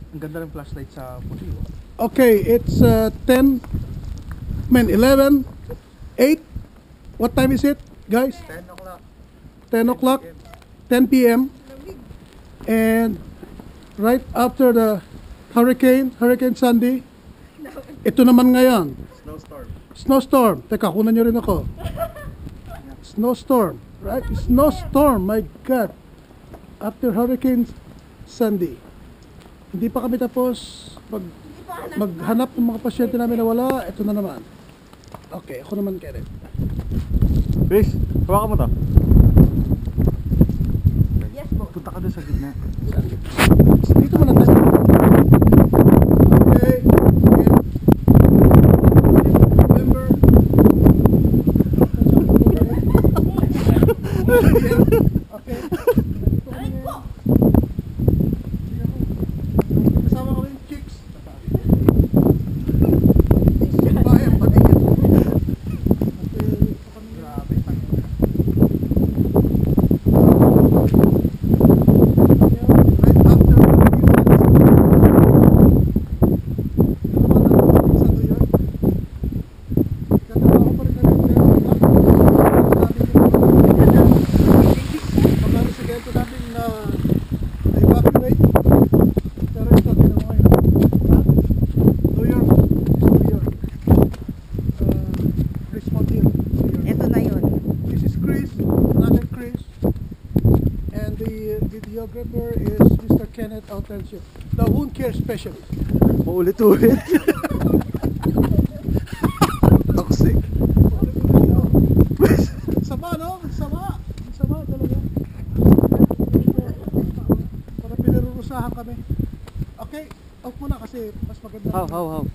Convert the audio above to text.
Ang ganda ng flashlight sa puti. Okay, it's 10, 11, 8. What time is it, guys? 10 o'clock. 10 o'clock, 10 p.m. And right after the Hurricane Sandy, ito naman ngayon, snowstorm. Teka, kunan nyo rin ako. Snowstorm, right? Snowstorm, my God. After Hurricane Sandy. Hindi pa kami tapos maghanap ng mga pasyente namin na wala. Ito na naman. Okay, ako naman, Kenneth. Chris, hawakan mo to. Yes po. Punta ka doon sa gitna. Dito mo na tayo. Okay. Remember. Okay. Aray po! Kasama ko yung chicks. Bayan, patingin. Grabe. Right after sa New York. Katrabaho pa rin kami. Magkano sa ganito namin na evacuate. Pero ito, ginawa yun. New York. New York. Richmond Hill. New York. Ito na yun. This is Chris, another Chris. And the videographer is Mr. Kenneth Altencio, the wound care specialist. Paulit-ulit. Toxic. Sama, no? Sama. Sama talaga. Para pinarurusahan kami. Okay, out muna kasi mas maganda. How?